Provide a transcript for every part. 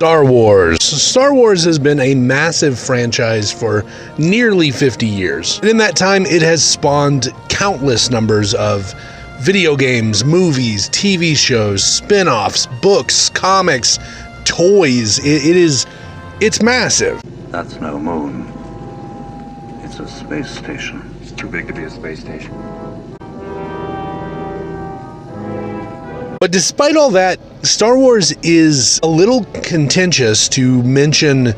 Star Wars. Star Wars has been a massive franchise for nearly 50 years. And in that time, it has spawned countless numbers of video games, movies, TV shows, spin-offs, books, comics, toys. It's massive. That's no moon. It's a space station. It's too big to be a space station. But despite all that, Star Wars is a little contentious to mention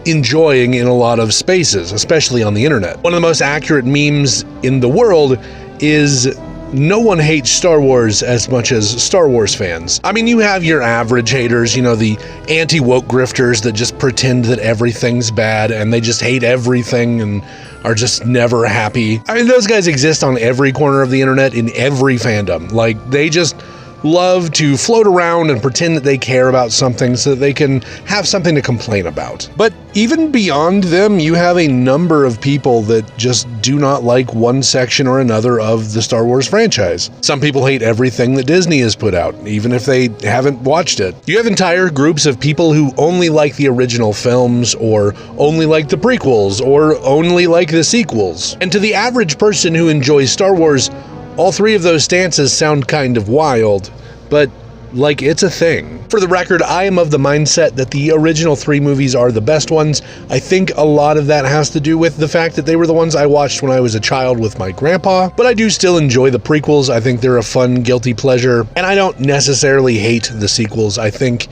enjoying in a lot of spaces, especially on the internet. One of the most accurate memes in the world is no one hates Star Wars as much as Star Wars fans. I mean, you have your average haters, the anti-woke grifters that just pretend that everything's bad and they just hate everything and are just never happy. I mean, those guys exist on every corner of the internet in every fandom. Like, they just love to float around and pretend that they care about something so that they can have something to complain about. But even beyond them, you have a number of people that just do not like one section or another of the Star Wars franchise. Some people hate everything that Disney has put out, even if they haven't watched it. You have entire groups of people who only like the original films, or only like the prequels, or only like the sequels. And to the average person who enjoys Star Wars, all three of those stances sound kind of wild, but like, it's a thing. For the record, I am of the mindset that the original three movies are the best ones. I think a lot of that has to do with the fact that they were the ones I watched when I was a child with my grandpa, but I do still enjoy the prequels. I think they're a fun, guilty pleasure, and I don't necessarily hate the sequels. I think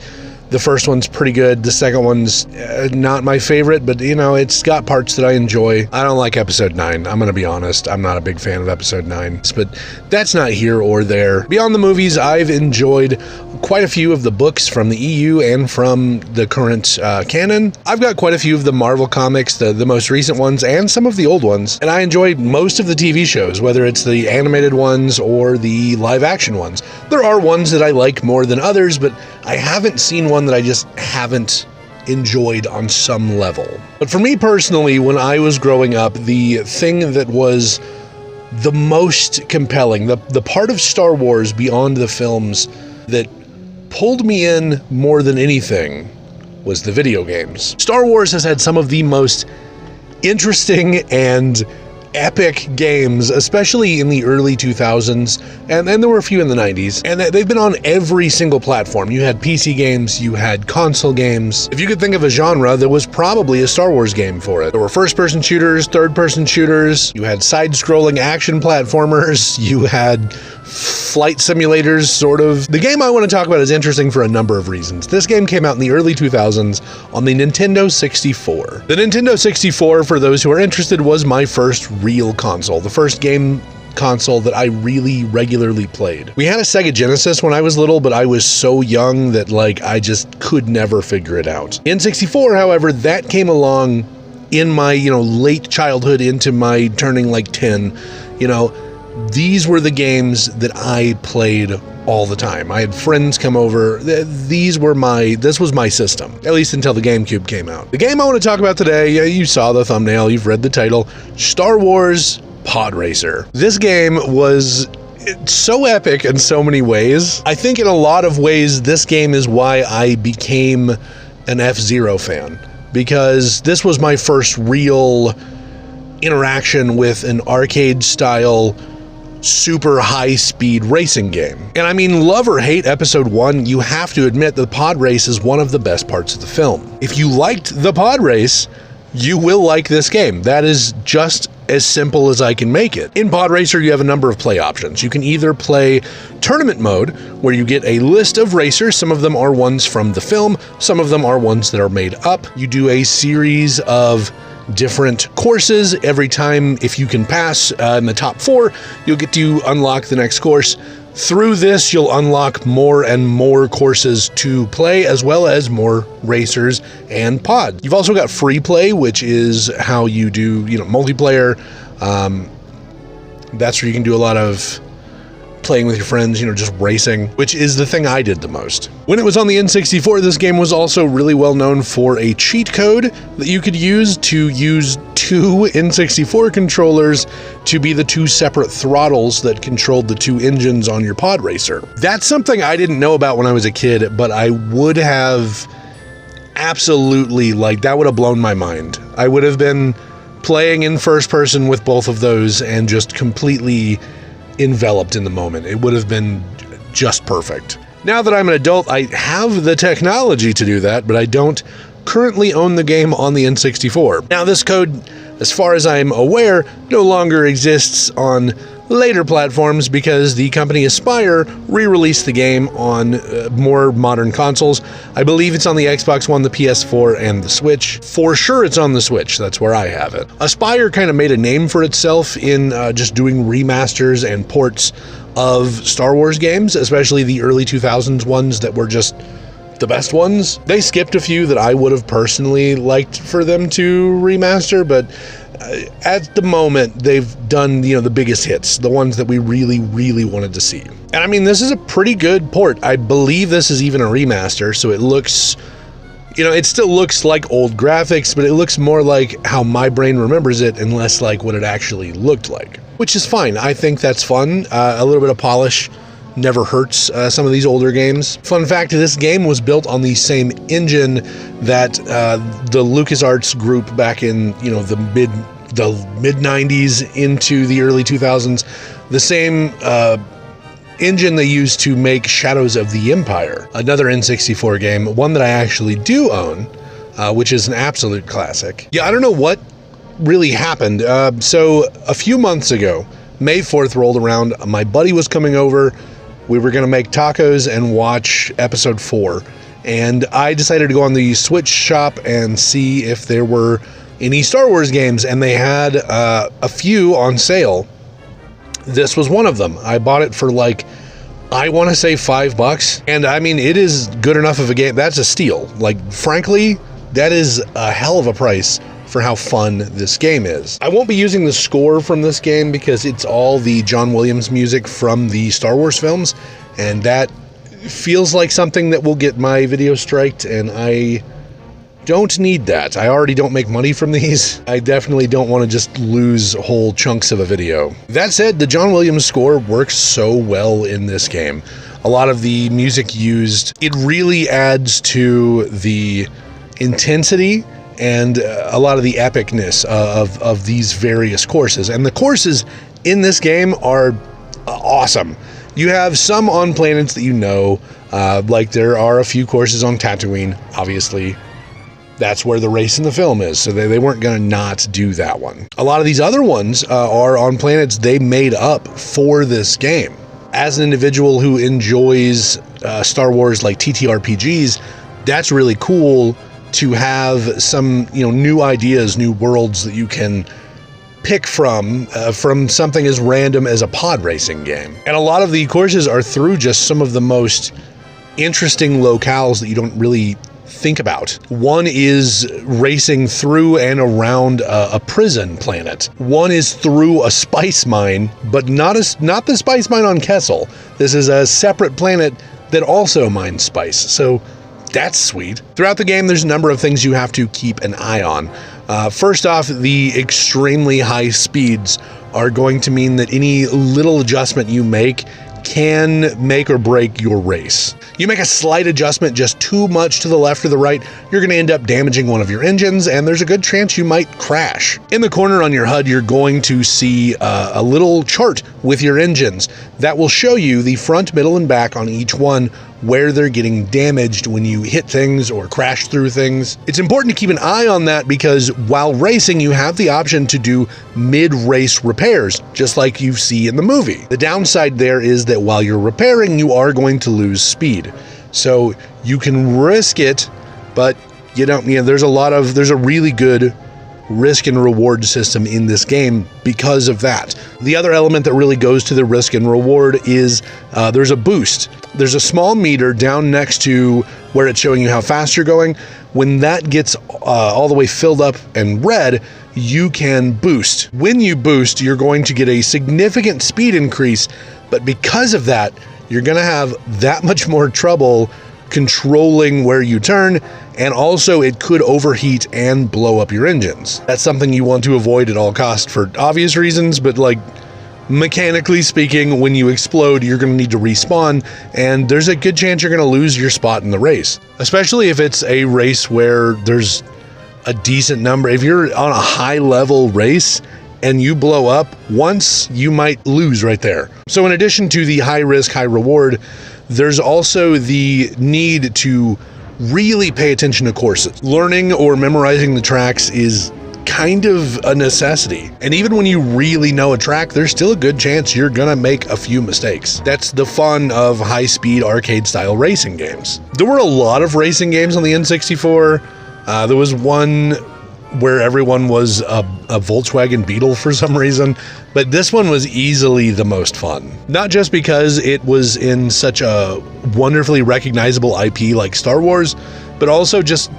the first one's pretty good. The second one's not my favorite, but it's got parts that I enjoy. I don't like episode 9. I'm gonna be honest. I'm not a big fan of episode 9, but that's not here or there. Beyond the movies, I've enjoyed quite a few of the books from the EU and from the current canon. I've got quite a few of the Marvel comics, the most recent ones, and some of the old ones. And I enjoy most of the TV shows, whether it's the animated ones or the live action ones. There are ones that I like more than others, but I haven't seen one that I just haven't enjoyed on some level. But for me personally, when I was growing up, the thing that was the most compelling, the part of Star Wars beyond the films that pulled me in more than anything, was the video games. Star Wars has had some of the most interesting and epic games, especially in the early 2000s, and there were a few in the 90s, and they've been on every single platform. You had PC games, you had console games. If you could think of a genre, there was probably a Star Wars game for it. There were first-person shooters, third-person shooters, you had side-scrolling action platformers, you had flight simulators, sort of. The game I want to talk about is interesting for a number of reasons. This game came out in the early 2000s on the Nintendo 64. The Nintendo 64, for those who are interested, was my first real console, the first game console that I really regularly played. We had a Sega Genesis when I was little, but I was so young that I just could never figure it out. N64, however, that came along in my, late childhood into my turning 10. These were the games that I played all the time. I had friends come over. This was my system, at least until the GameCube came out. The game I want to talk about today, you saw the thumbnail, you've read the title, Star Wars Podracer. This game was so epic in so many ways. I think in a lot of ways, this game is why I became an F-Zero fan, because this was my first real interaction with an arcade-style super high-speed racing game. And I mean, love or hate episode 1, you have to admit the pod race is one of the best parts of the film. If you liked the pod race, you will like this game. That is just as simple as I can make it. In Podracer, you have a number of play options. You can either play tournament mode, where you get a list of racers. Some of them are ones from the film, some of them are ones that are made up. You do a series of different courses. Every time, if you can pass in the top 4, you'll get to unlock the next course. Through this, you'll unlock more and more courses to play, as well as more racers and pods. You've also got free play, which is how you do, multiplayer. That's where you can do a lot of playing with your friends, just racing, which is the thing I did the most. When it was on the N64, this game was also really well known for a cheat code that you could use to use 2 N64 controllers to be the 2 separate throttles that controlled the 2 engines on your pod racer. That's something I didn't know about when I was a kid, but I would have absolutely, like, that would have blown my mind. I would have been playing in first person with both of those and just completely enveloped in the moment. It would have been just perfect. Now that I'm an adult, I have the technology to do that, but I don't currently own the game on the N64. Now, this code, as far as I'm aware, no longer exists on later platforms because the company Aspyr re-released the game on more modern consoles. I believe it's on the Xbox One, the PS4, and the Switch. For sure it's on the Switch, that's where I have it. Aspyr kind of made a name for itself in just doing remasters and ports of Star Wars games, especially the early 2000s ones that were just the best ones. They skipped a few that I would have personally liked for them to remaster, but at the moment they've done, the biggest hits, the ones that we really, really wanted to see. And I mean, this is a pretty good port. I believe this is even a remaster, so it looks, it still looks like old graphics, but it looks more like how my brain remembers it and less like what it actually looked like, which is fine. I think that's fun. A little bit of polish never hurts some of these older games. Fun fact, this game was built on the same engine that the LucasArts group back in the mid 90s into the early 2000s, the same engine they used to make Shadows of the Empire, another N64 game, one that I actually do own, which is an absolute classic. Yeah, I don't know what really happened. So a few months ago, May 4th rolled around, my buddy was coming over. We were going to make tacos and watch episode 4. And I decided to go on the Switch shop and see if there were any Star Wars games. And they had a few on sale. This was one of them. I bought it for I want to say $5. And I mean, it is good enough of a game. That's a steal. Frankly, that is a hell of a price for how fun this game is. I won't be using the score from this game because it's all the John Williams music from the Star Wars films, and that feels like something that will get my video striked, and I don't need that. I already don't make money from these. I definitely don't want to just lose whole chunks of a video. That said, the John Williams score works so well in this game. A lot of the music used, it really adds to the intensity and a lot of the epicness of these various courses. And the courses in this game are awesome. You have some on planets that like there are a few courses on Tatooine, obviously. That's where the race in the film is, so they weren't going to not do that one. A lot of these other ones are on planets they made up for this game. As an individual who enjoys Star Wars like TTRPGs, that's really cool to have some, new ideas, new worlds that you can pick from something as random as a pod racing game. And a lot of the courses are through just some of the most interesting locales that you don't really think about. One is racing through and around a prison planet. One is through a spice mine, but not the spice mine on Kessel. This is a separate planet that also mines spice. So that's sweet. Throughout the game, there's a number of things you have to keep an eye on. First off, the extremely high speeds are going to mean that any little adjustment you make can make or break your race. You make a slight adjustment just too much to the left or the right, you're going to end up damaging one of your engines, and there's a good chance you might crash. In the corner on your HUD, you're going to see a little chart with your engines that will show you the front, middle, and back on each one where they're getting damaged when you hit things or crash through things. It's important to keep an eye on that because while racing, you have the option to do mid-race repairs, just like you see in the movie. The downside there is that while you're repairing, you are going to lose speed. So you can risk it, but you don't, there's a really good risk and reward system in this game because of that. The other element that really goes to the risk and reward is there's a boost. There's a small meter down next to where it's showing you how fast you're going. When that gets all the way filled up and red, you can boost. When you boost, you're going to get a significant speed increase, but because of that, you're going to have that much more trouble controlling where you turn, and also it could overheat and blow up your engines. That's something you want to avoid at all costs for obvious reasons, but mechanically speaking, when you explode, you're going to need to respawn, and there's a good chance you're going to lose your spot in the race. Especially if it's a race where there's a decent number. If you're on a high level race and you blow up once, you might lose right there. So in addition to the high risk, high reward, there's also the need to really pay attention to courses. Learning or memorizing the tracks is kind of a necessity. And even when you really know a track, there's still a good chance you're gonna make a few mistakes. That's the fun of high-speed arcade-style racing games. There were a lot of racing games on the N64. There was one where everyone was a Volkswagen Beetle for some reason, but this one was easily the most fun. Not just because it was in such a wonderfully recognizable IP like Star Wars, but also just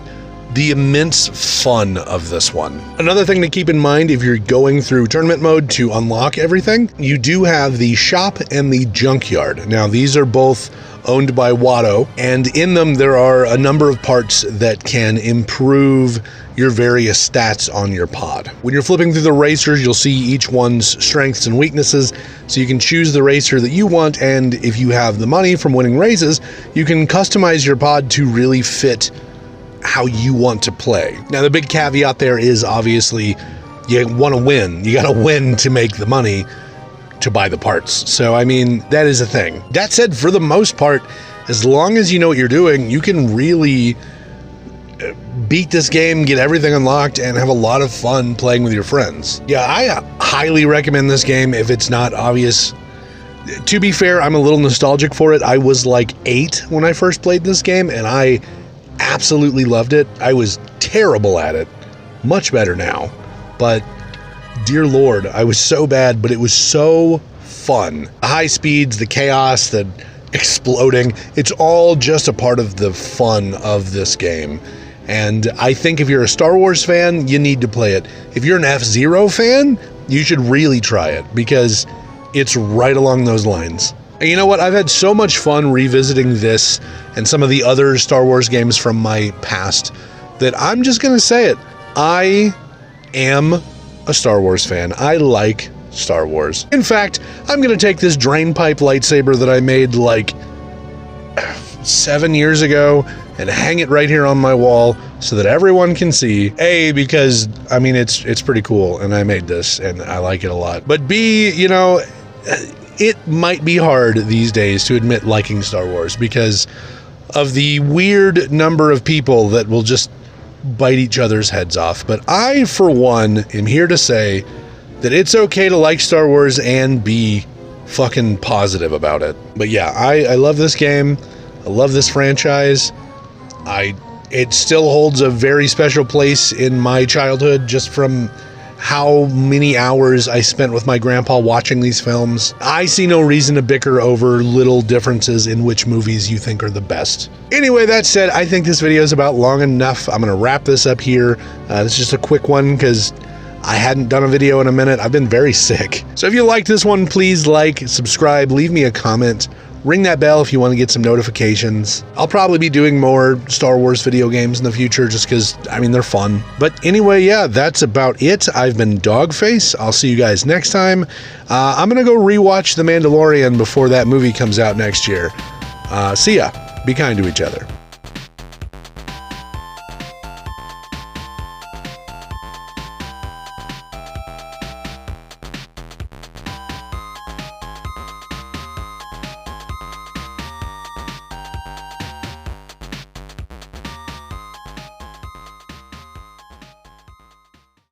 the immense fun of this one. Another thing to keep in mind if you're going through tournament mode to unlock everything, you do have the shop and the junkyard. Now these are both owned by Watto, and in them there are a number of parts that can improve your various stats on your pod. When you're flipping through the racers, you'll see each one's strengths and weaknesses, so you can choose the racer that you want, and if you have the money from winning races, you can customize your pod to really fit how you want to play. Now the big caveat there is obviously you want to win. You got to win to make the money to buy the parts. So I mean, that is a thing. That said, for the most part, as long as you know what you're doing, you can really beat this game, get everything unlocked, and have a lot of fun playing with your friends. Yeah, I highly recommend this game if it's not obvious. To be fair, I'm a little nostalgic for it. I was like 8 when I first played this game, and I absolutely loved it. I was terrible at it. Much better now. But dear Lord, I was so bad, but it was so fun. The high speeds, the chaos, the exploding, it's all just a part of the fun of this game. And I think if you're a Star Wars fan, you need to play it. If you're an F-Zero fan, you should really try it because it's right along those lines. And you know what? I've had so much fun revisiting this and some of the other Star Wars games from my past that I'm just going to say it. I am a Star Wars fan. I like Star Wars. In fact, I'm going to take this drain pipe lightsaber that I made like 7 years ago and hang it right here on my wall so that everyone can see. A, because I mean it's pretty cool and I made this and I like it a lot. But B, you know, it might be hard these days to admit liking Star Wars because of the weird number of people that will just bite each other's heads off. But I, for one, am here to say that it's okay to like Star Wars and be fucking positive about it. But yeah, I love this game. I love this franchise. It still holds a very special place in my childhood just from how many hours I spent with my grandpa watching these films. I see no reason to bicker over little differences in which movies you think are the best. Anyway, that said, I think this video is about long enough. I'm gonna wrap this up here. This is just a quick one because I hadn't done a video in a minute. I've been very sick. So if you liked this one, please like, subscribe, leave me a comment. Ring that bell if you want to get some notifications. I'll probably be doing more Star Wars video games in the future just because, I mean, they're fun. But anyway, yeah, that's about it. I've been Dogface. I'll see you guys next time. I'm going to go rewatch The Mandalorian before that movie comes out next year. See ya. Be kind to each other.